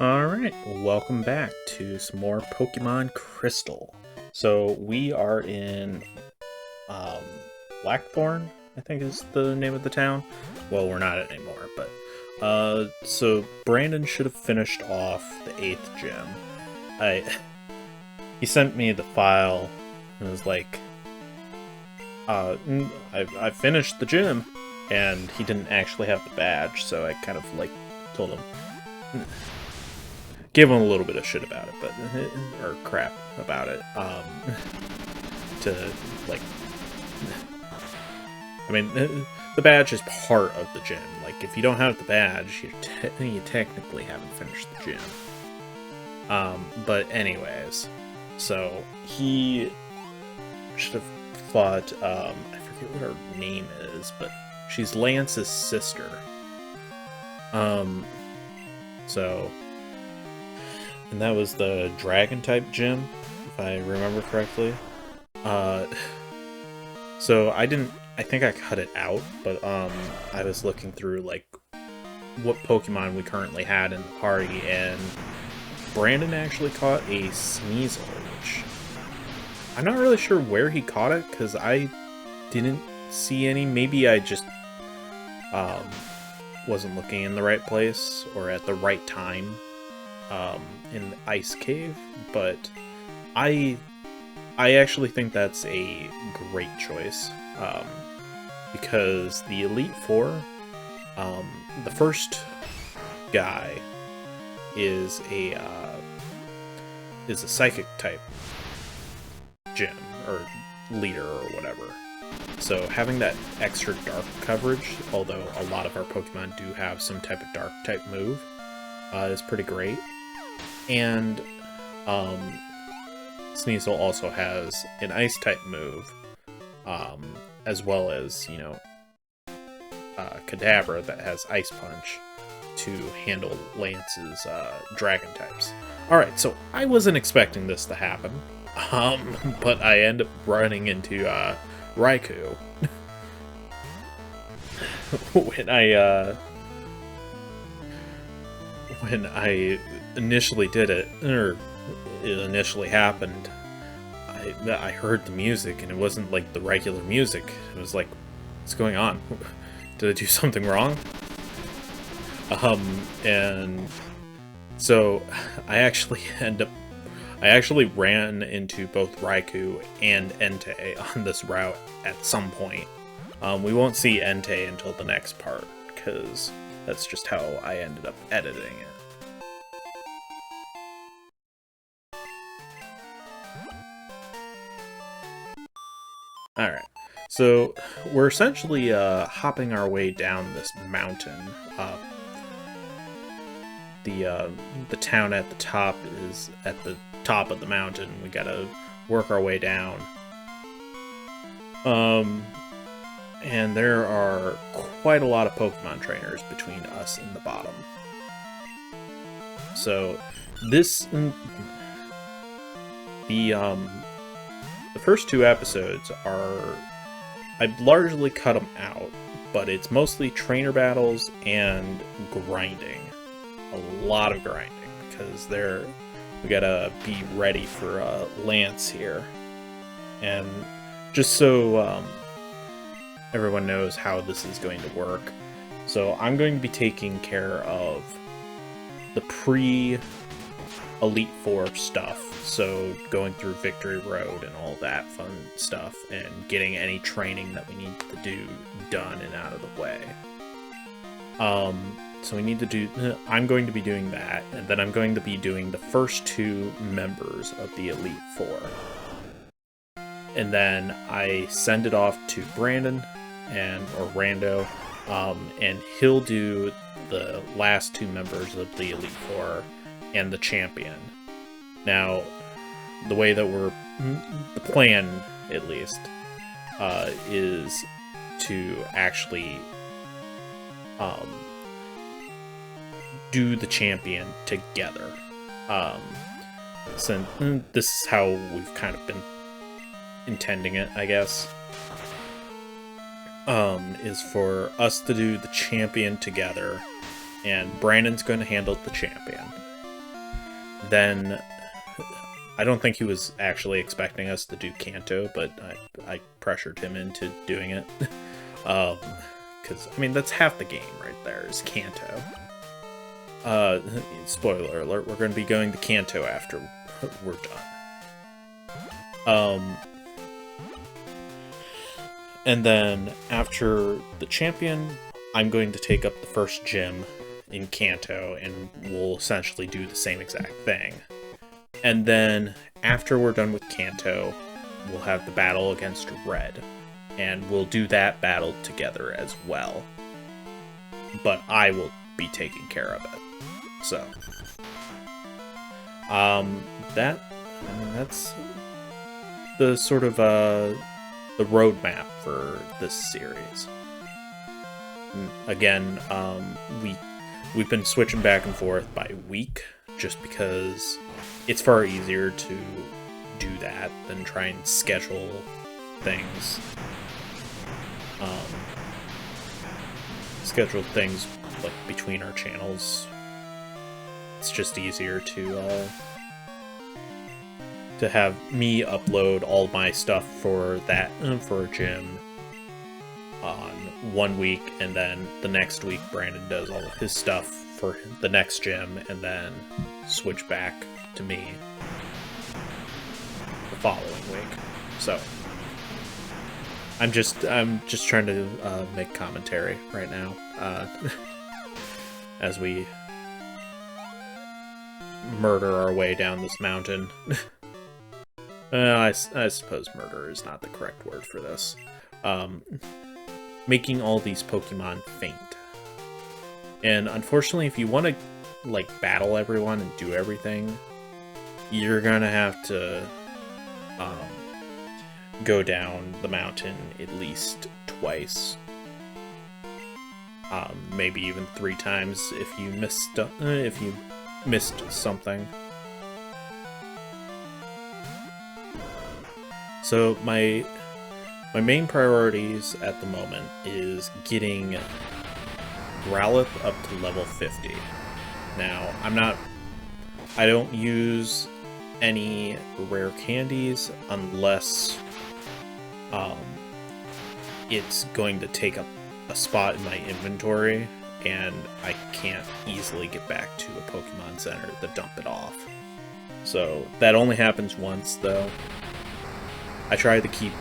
Alright, welcome back to some more Pokemon Crystal. So we are in um, Blackthorn, I think is the name of the town. Well, we're not anymore, but so Brandon should have finished off the 8th gym. I He sent me the file and was like, I finished the gym, and he didn't actually have the badge, so I kind of like told him, gave him a little bit of shit about it, but or crap about it. To like, I mean, the badge is part of the gym. Like, if you don't have the badge, you technically haven't finished the gym. But anyways, so he should have fought. I forget what her name is, but she's Lance's sister. So. And that was the Dragon-type gym, if I remember correctly. So I think I cut it out, but I was looking through, like, what Pokemon we currently had in the party, and Brandon actually caught a Sneasel, which I'm not really sure where he caught it, because I didn't see any. Maybe I just wasn't looking in the right place, or at the right time. In the ice cave, but I actually think that's a great choice, because the Elite Four, the first guy is a psychic type gym or leader or whatever. So having that extra dark coverage, although a lot of our Pokemon do have some type of dark type move, is pretty great. And Sneasel also has an ice type move, as well as, you know, Kadabra that has Ice Punch to handle Lance's dragon types. Alright, so I wasn't expecting this to happen, but I end up running into Raikou when I initially did it, or it initially happened. I heard the music, and it wasn't like the regular music. It was like, what's going on? Did I do something wrong? And so I actually ran into both Raikou and Entei on this route at some point. We won't see Entei until the next part, because that's just how I ended up editing it. Alright, so we're essentially hopping our way down this mountain. The town at the top is at the top of the mountain. We gotta work our way down. And there are quite a lot of Pokemon trainers between us and the bottom. So the first two episodes are, I've largely cut them out, but it's mostly trainer battles and grinding. A lot of grinding, because we gotta be ready for Lance here. And just so everyone knows how this is going to work, so I'm going to be taking care of the pre-Elite Four stuff. So going through Victory Road and all that fun stuff, and getting any training that we need to do done and out of the way. So we need to do, I'm going to be doing that, and then I'm going to be doing the first two members of the Elite Four. And then I send it off to Brandon or Rando, and he'll do the last two members of the Elite Four and the champion. Now, the way that the plan, at least, is to actually do the champion together. So this is how we've kind of been intending it, I guess. Is for us to do the champion together, and Brandon's going to handle the champion. then I don't think he was actually expecting us to do Kanto, but I pressured him into doing it. Because, I mean, that's half the game right there, is Kanto. Spoiler alert, we're going to be going to Kanto after we're done. And then, after the champion, I'm going to take up the first gym in Kanto, and we'll essentially do the same exact thing. And then, after we're done with Kanto, we'll have the battle against Red. And we'll do that battle together as well. But I will be taking care of it. So. That's the sort of, the roadmap for this series. Again, we've been switching back and forth by week, just because it's far easier to do that than try and schedule things. Schedule things like between our channels. It's just easier to have me upload all my stuff for that for a gym on one week, and then the next week Brandon does all of his stuff for the next gym, and then switch back to me the following week. So I'm just trying to make commentary right now as we murder our way down this mountain. I suppose murder is not the correct word for this. Making all these Pokemon faint. And unfortunately, if you want to, like, battle everyone and do everything, you're gonna have to go down the mountain at least twice. Maybe even 3 times if you missed something. So my main priorities at the moment is getting Growlithe up to level 50. Now, I don't use any rare candies unless it's going to take up a spot in my inventory and I can't easily get back to a Pokemon Center to dump it off. So that only happens once, though. I try to keep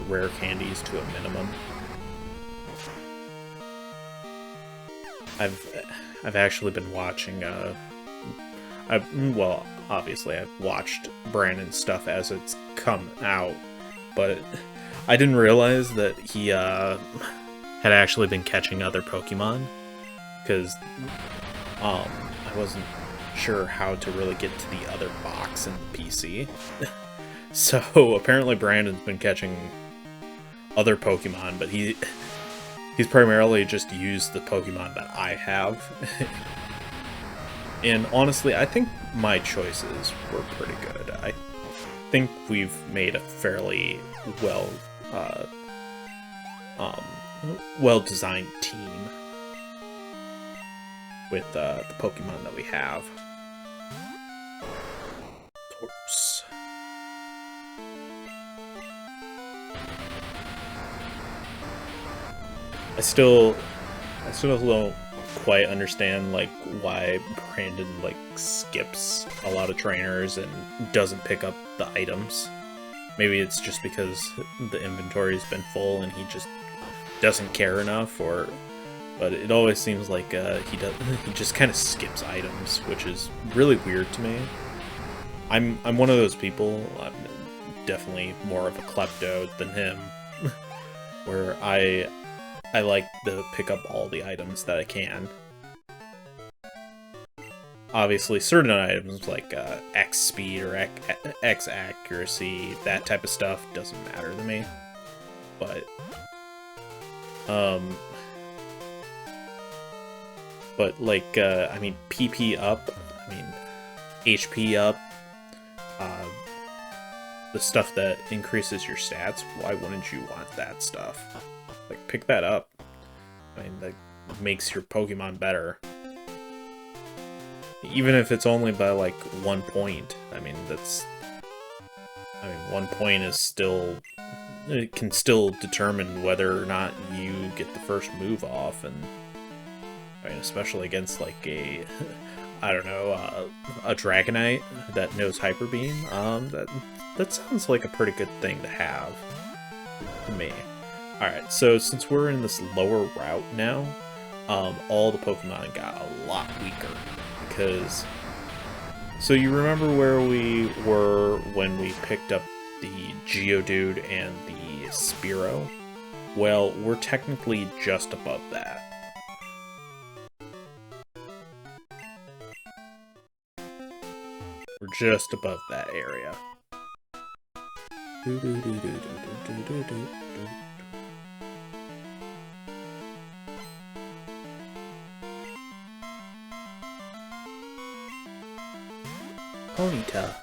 rare candies to a minimum. I've actually been watching. Well, obviously I've watched Brandon's stuff as it's come out, but I didn't realize that he had actually been catching other Pokemon, because I wasn't sure how to really get to the other box in the PC. So apparently Brandon's been catching other Pokemon, but he's primarily just used the Pokemon that I have. And honestly, I think my choices were pretty good. I think we've made a fairly well-designed team with the Pokemon that we have. Torps. I still don't quite understand, like, why Brandon, like, skips a lot of trainers and doesn't pick up the items. Maybe it's just because the inventory's been full and he just doesn't care enough, but it always seems like he just kind of skips items, which is really weird to me. I'm one of those people. I'm definitely more of a klepto than him, where I like to pick up all the items that I can. Obviously, certain items like X speed or X accuracy, that type of stuff doesn't matter to me. But like, I mean, PP up, I mean, HP up, the stuff that increases your stats, why wouldn't you want that stuff? Like, pick that up. I mean, that makes your Pokemon better. Even if it's only by, like, 1 point. I mean, 1 point is still... It can still determine whether or not you get the first move off, and... I mean, especially against, like, a... I don't know, a Dragonite that knows Hyper Beam. That sounds like a pretty good thing to have to me. Alright, so since we're in this lower route now, all the Pokemon got a lot weaker. Because... So you remember where we were when we picked up the Geodude and the Spearow? Well, we're technically just above that. We're just above that area. Ponyta.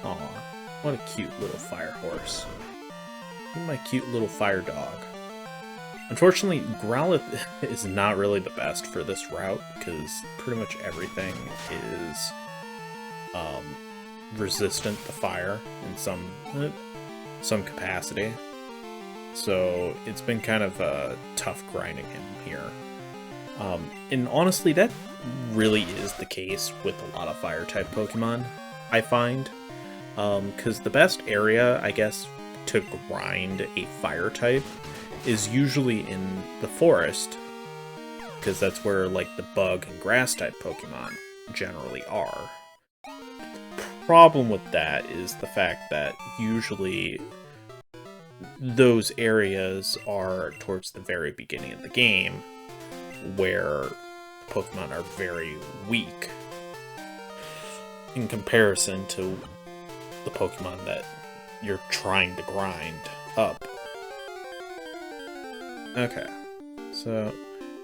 Aw, what a cute little fire horse. You're my cute little fire dog. Unfortunately, Growlithe is not really the best for this route, because pretty much everything is resistant to fire in some capacity. So it's been kind of tough grinding him here. And honestly, that really is the case with a lot of fire-type Pokemon, I find. Because the best area, I guess, to grind a fire-type is usually in the forest, because that's where, like, the bug and grass-type Pokemon generally are. The problem with that is the fact that usually those areas are towards the very beginning of the game, where Pokemon are very weak in comparison to the Pokemon that you're trying to grind up. Okay, so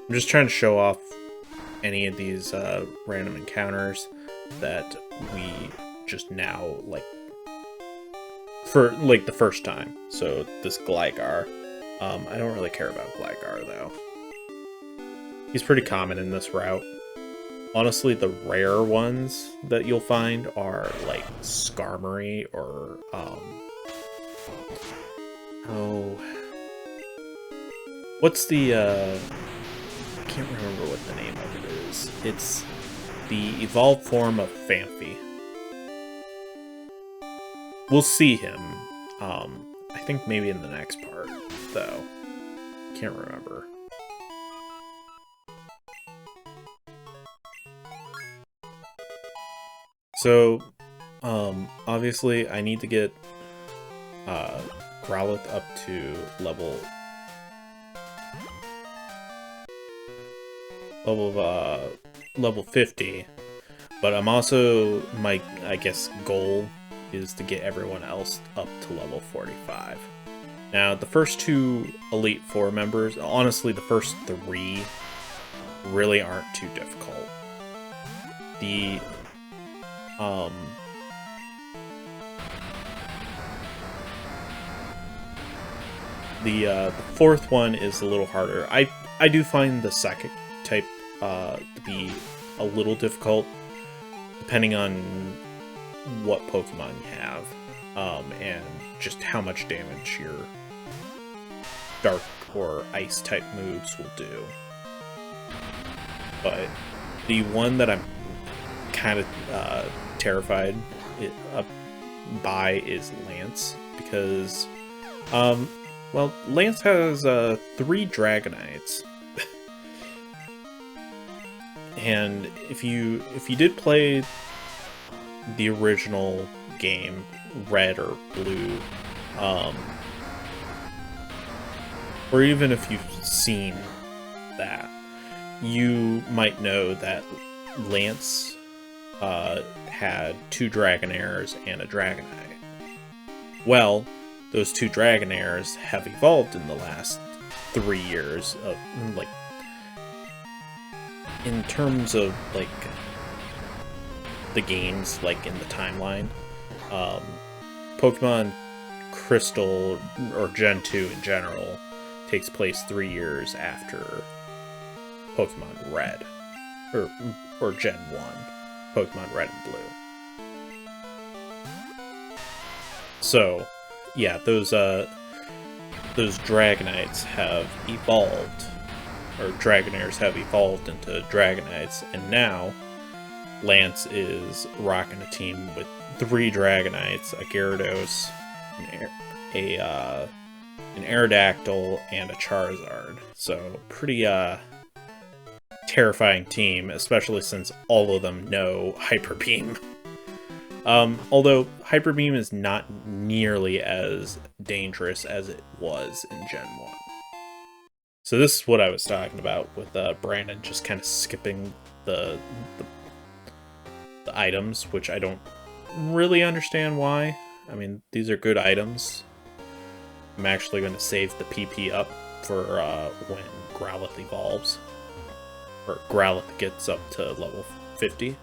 I'm just trying to show off any of these random encounters that we just now, like, for, like, the first time. So this Gligar, I don't really care about Gligar, though. He's pretty common in this route. Honestly, the rare ones that you'll find are, like, Skarmory or, what's the, I can't remember what the name of it is. It's the evolved form of Phanpy. We'll see him, I think maybe in the next part, though. Can't remember. So, obviously, I need to get Growlithe up to level 50, but I'm also, I guess, goal is to get everyone else up to level 45. Now, the first two Elite Four members, honestly, the first three really aren't too difficult. The fourth one is a little harder. I do find the Psychic type to be a little difficult, depending on what Pokemon you have, and just how much damage your Dark or Ice type moves will do. But the one that I'm kind of terrified by is Lance, because well, Lance has 3 Dragonites. And if you did play the original game, Red or Blue, or even if you've seen that, you might know that Lance had 2 Dragonairs and a Dragonite. Well, those 2 Dragonairs have evolved in the last 3 years of, like, in terms of, like, the games, like, in the timeline. Pokemon Crystal, or Gen 2 in general, takes place 3 years after Pokemon Red. or Gen 1, Pokemon Red and Blue. So, yeah, those Dragonites have evolved, or Dragonairs have evolved into Dragonites, and now Lance is rocking a team with 3 Dragonites, a Gyarados, an Aerodactyl, and a Charizard. So, pretty terrifying team, especially since all of them know Hyper Beam. Although Hyper Beam is not nearly as dangerous as it was in Gen 1. So this is what I was talking about with Brandon just kind of skipping the items, which I don't really understand why. I mean, these are good items. I'm actually going to save the PP up for when Growlithe evolves. Or Growlithe gets up to level 50.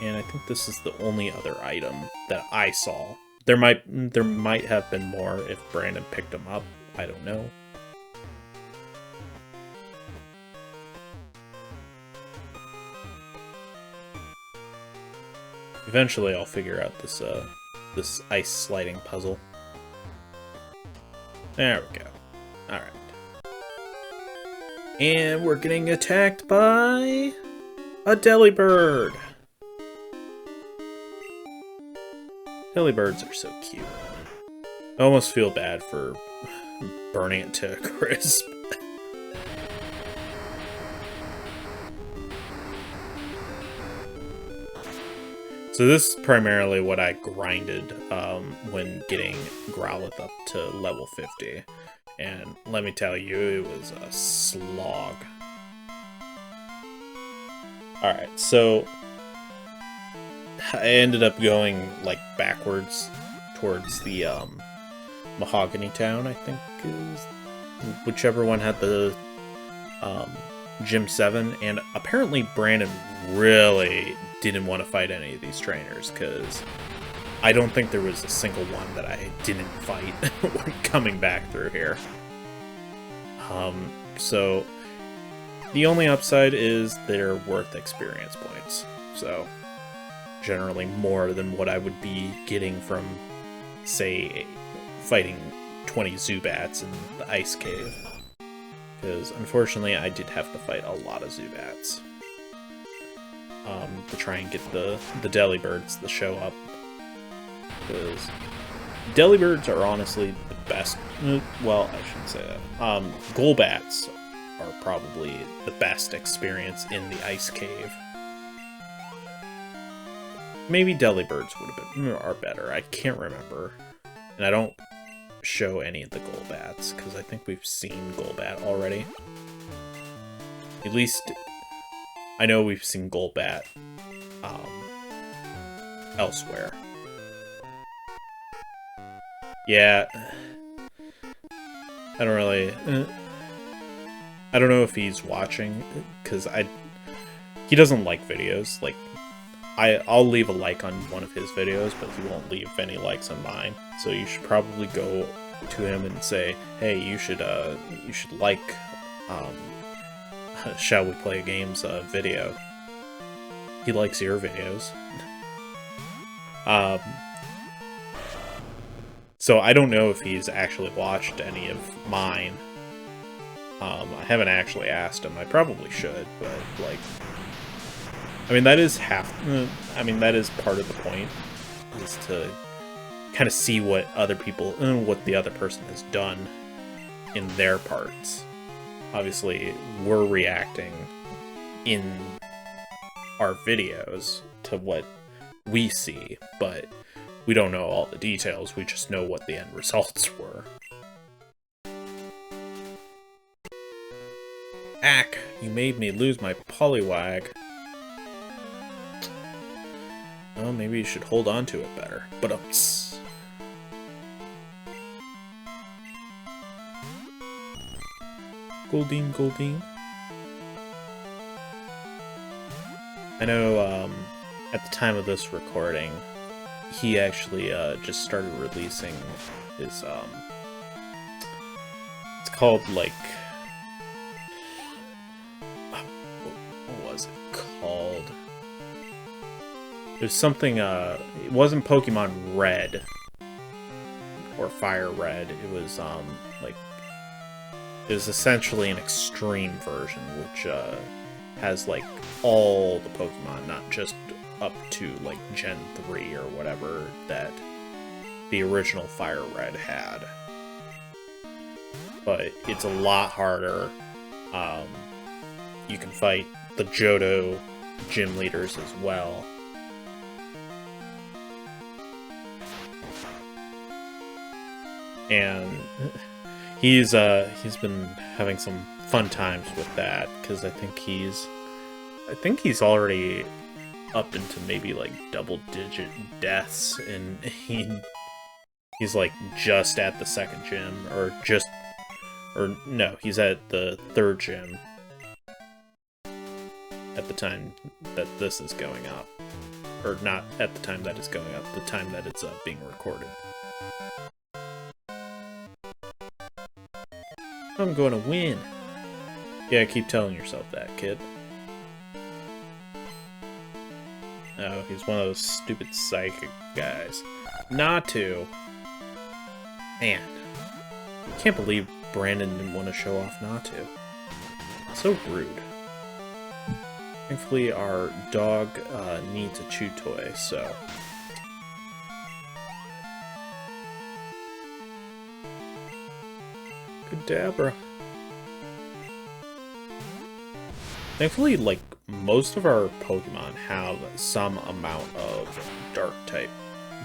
And I think this is the only other item that I saw. There might have been more if Brandon picked them up. I don't know. Eventually I'll figure out this this ice sliding puzzle. There we go. Alright. And we're getting attacked by a Delibird. Delibirds are so cute. I almost feel bad for burning it to a crisp. So this is primarily what I grinded when getting Growlithe up to level 50. And let me tell you, it was a slog. Alright, so I ended up going, like, backwards towards the, Mahogany Town, I think is whichever one had the, Gym 7, and apparently Brandon really didn't want to fight any of these trainers, because I don't think there was a single one that I didn't fight when coming back through here. So the only upside is they're worth experience points, so generally more than what I would be getting from, say, fighting 20 Zubats in the Ice Cave. Because, unfortunately, I did have to fight a lot of Zubats. To try and get the Delibirds to show up. Because Delibirds are honestly the best... Well, I shouldn't say that. Golbats are probably the best experience in the Ice Cave. Maybe Delibirds would have been are better. I can't remember. And I don't show any of the Golbats, because I think we've seen Golbat already. At least, I know we've seen Golbat elsewhere. Yeah. I don't really... I don't know if he's watching, because he doesn't like videos. Like, I'll leave a like on one of his videos, but he won't leave any likes on mine. So you should probably go to him and say, "Hey, you should like Shall We Play Games video. He likes your videos." So I don't know if he's actually watched any of mine. I haven't actually asked him. I probably should, but like, I mean, that is that is part of the point, is to kind of see what other people, what the other person has done in their parts. Obviously, we're reacting in our videos to what we see, but we don't know all the details, we just know what the end results were. Ack, you made me lose my Poliwag. Well, maybe you should hold on to it better. But Goldeen. I know, at the time of this recording, he actually, just started releasing his, it's called, like, was it called? There's something, it wasn't Pokemon Red. Or Fire Red. It was, like... It was essentially an extreme version, which, has, like, all the Pokemon, not just up to, like, Gen 3 or whatever that the original Fire Red had. But it's a lot harder. You can fight the Johto gym leaders as well. And he's been having some fun times with that, because I think he's already up into maybe like double-digit deaths, and he's like just at the second gym, or no, he's at the third gym at the time that this is going up, or not at the time that it's going up, the time that it's being recorded. I'm gonna win. Yeah, keep telling yourself that, kid. Oh, he's one of those stupid psychic guys. Natu. Man. I can't believe Brandon didn't want to show off Natu. So rude. Thankfully, our dog needs a chew toy, so... Kadabra. Thankfully, like, most of our Pokemon have some amount of Dark-type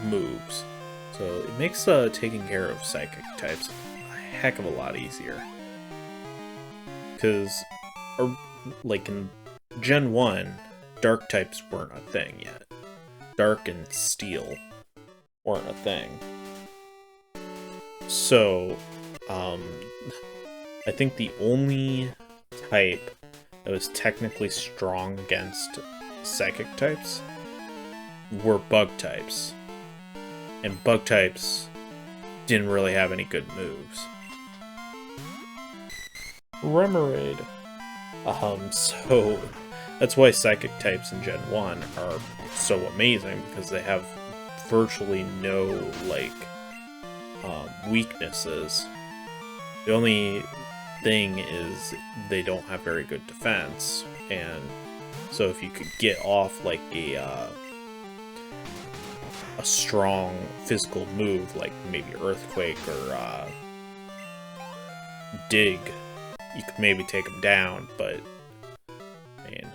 moves. So it makes taking care of Psychic types a heck of a lot easier. Because, like, in Gen 1, Dark types weren't a thing yet. Dark and Steel weren't a thing. So, I think the only type that was technically strong against Psychic types were Bug types. And Bug types didn't really have any good moves. Remoraid. So that's why Psychic types in Gen 1 are so amazing, because they have virtually no, like, weaknesses. The only thing is they don't have very good defense, and so if you could get off, like, a strong physical move, like maybe Earthquake or Dig, you could maybe take them down, but man,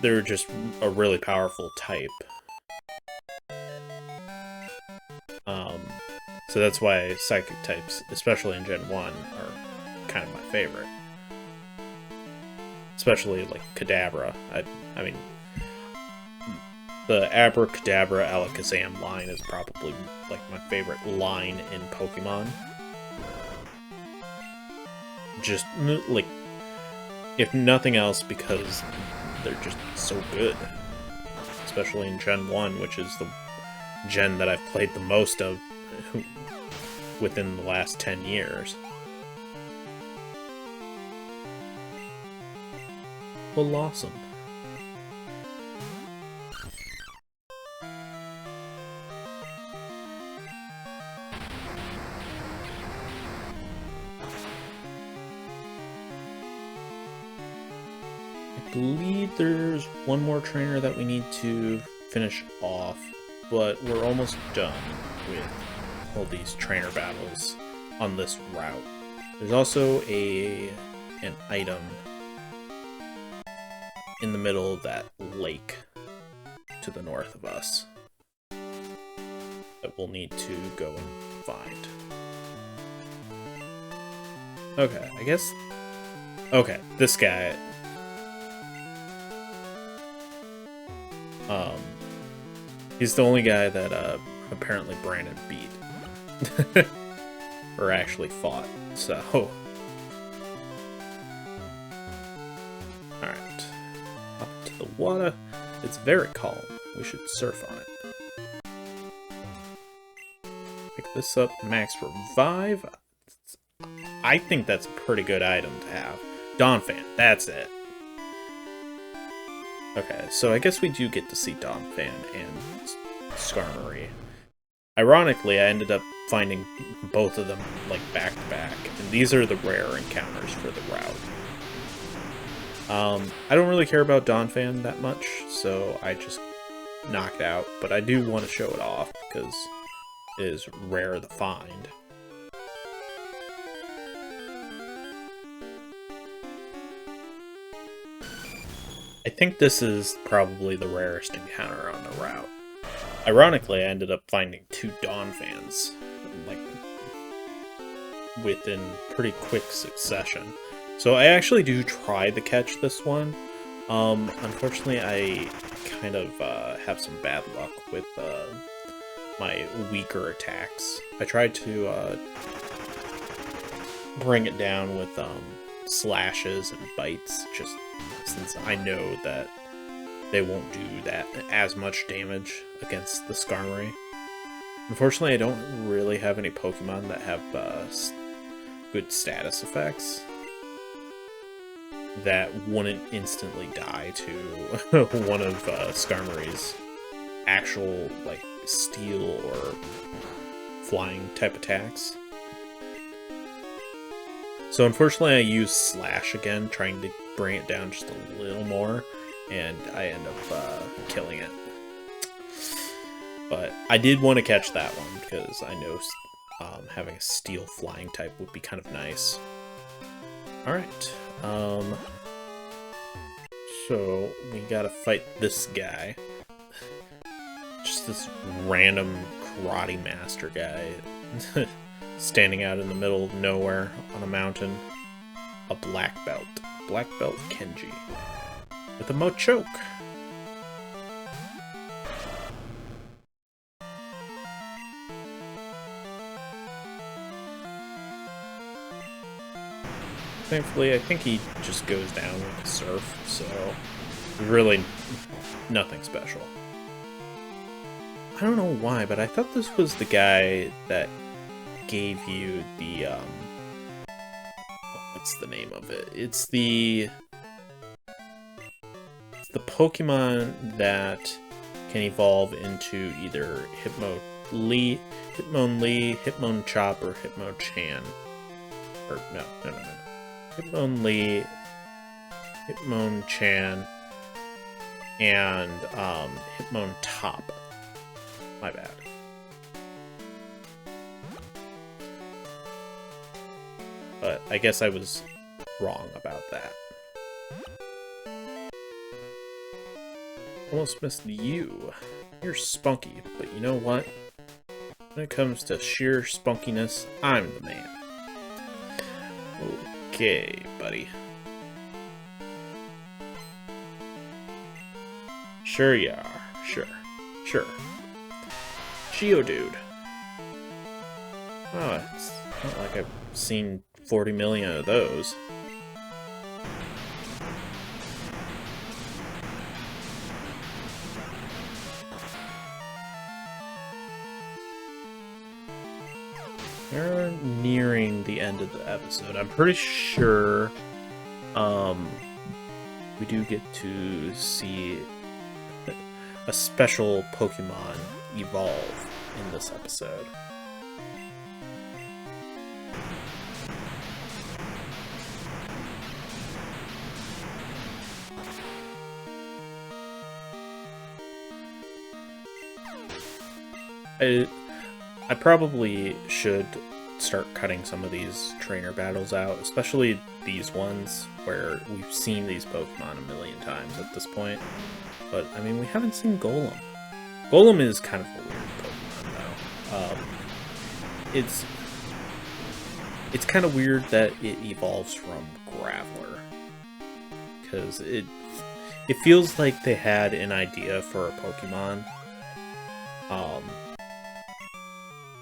they're just a really powerful type. So that's why Psychic types, especially in Gen 1, are kind of my favorite. Especially, like, Kadabra. I mean, the Abracadabra Alakazam line is probably, like, my favorite line in Pokemon. Just, like, if nothing else, because they're just so good. Especially in Gen 1, which is the gen that I've played the most of within the last 10 years. Well, awesome. I believe there's one more trainer that we need to finish off, but we're almost done with all these trainer battles on this route. There's also an item in the middle of that lake to the north of us that we'll need to go and find. Okay, I guess... Okay, this guy... he's the only guy that apparently Brandon beat. Or actually fought, so... Alright. Up to the water. It's very calm. We should surf on it. Pick this up. Max Revive. I think that's a pretty good item to have. Donphan, that's it. Okay, so I guess we do get to see Donphan and Skarmory. Ironically, I ended up finding both of them, like, back to back, and these are the rare encounters for the route. I don't really care about Donphan that much, so I just knock it out, but I do want to show it off, because it is rare to find. I think this is probably the rarest encounter on the route. Ironically, I ended up finding 2 Donphans, like, within pretty quick succession. So I actually do try to catch this one. Unfortunately, I kind of have some bad luck with my weaker attacks. I tried to bring it down with slashes and bites, just since I know that they won't do that as much damage against the Skarmory. Unfortunately, I don't really have any Pokemon that have good status effects that wouldn't instantly die to one of Skarmory's actual, like, steel or flying type attacks. So unfortunately I use Slash again, trying to bring it down just a little more, and I end up killing it. But I did want to catch that one, because I know having a steel flying type would be kind of nice. Alright, so we gotta fight this guy. Just this random karate master guy. Standing out in the middle of nowhere on a mountain. A black belt. Black belt Kenji. With a Machoke. Thankfully, I think he just goes down with the surf, so really nothing special. I don't know why, but I thought this was the guy that gave you the, what's the name of it? It's the Pokemon that can evolve into either Hitmonlee, Hitmonchop, or Hitmonchan. Or, no. Hitmonlee, Hitmonchan, and, Hitmontop. My bad. But I guess I was wrong about that. Almost missed you. You're spunky, but you know what? When it comes to sheer spunkiness, I'm the man. Okay, buddy. Sure you are. Sure. Geodude. Oh, it's not like I've seen 40 million of those. We're nearing the end of the episode. I'm pretty sure we do get to see a special Pokemon evolve in this episode. I probably should start cutting some of these trainer battles out, especially these ones where we've seen these Pokemon a million times at this point. But, I mean, we haven't seen Golem. Golem is kind of a weird Pokemon, though. It's kind of weird that it evolves from Graveler. Because it feels like they had an idea for a Pokemon.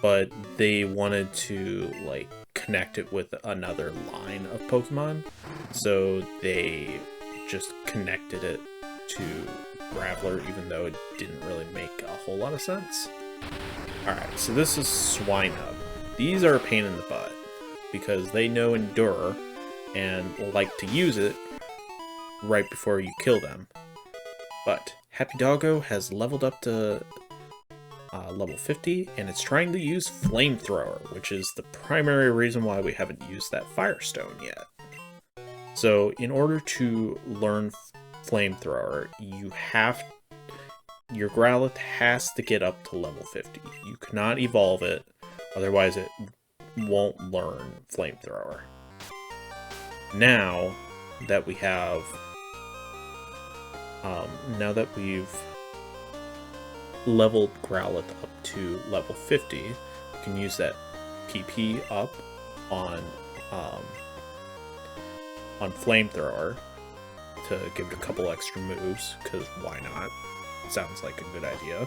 But they wanted to, like, connect it with another line of Pokemon. So they just connected it to Graveler, even though it didn't really make a whole lot of sense. Alright, so this is Swinehub. These are a pain in the butt, because they know Endure, and like to use it right before you kill them. But Happy Doggo has leveled up to level 50, and it's trying to use Flamethrower, which is the primary reason why we haven't used that Firestone yet. So in order to learn Flamethrower, your Growlithe has to get up to level 50. You cannot evolve it, otherwise it won't learn Flamethrower. Now that we have, now that we've leveled Growlithe up to level 50, you can use that PP up on Flamethrower to give it a couple extra moves, because why not? Sounds like a good idea.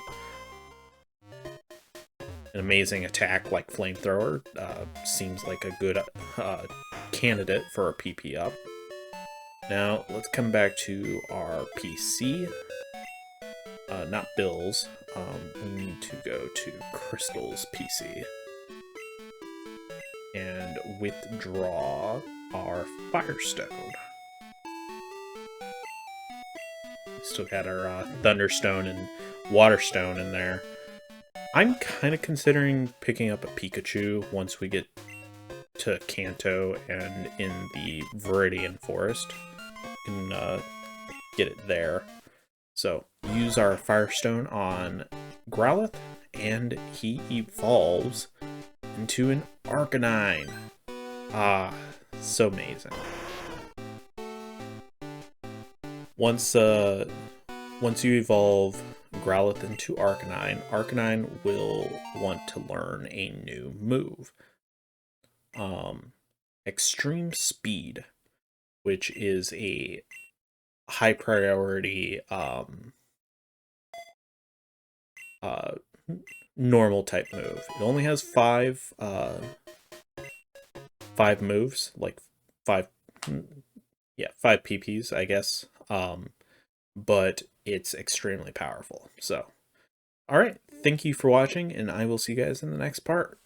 An amazing attack like Flamethrower seems like a good candidate for a PP up. Now, let's come back to our PC. Not Bill's. We need to go to Crystal's PC and withdraw our Firestone. Still got our Thunderstone and Waterstone in there. I'm kind of considering picking up a Pikachu once we get to Kanto and in the Viridian Forest. We can get it there. So, use our Firestone on Growlithe, and he evolves into an Arcanine. Ah, so amazing. Once you evolve Growlithe into Arcanine, Arcanine will want to learn a new move. Extreme Speed, which is a high priority normal type move. It only has five moves, like five PPs, I guess. But it's extremely powerful. So, alright, thank you for watching, and I will see you guys in the next part.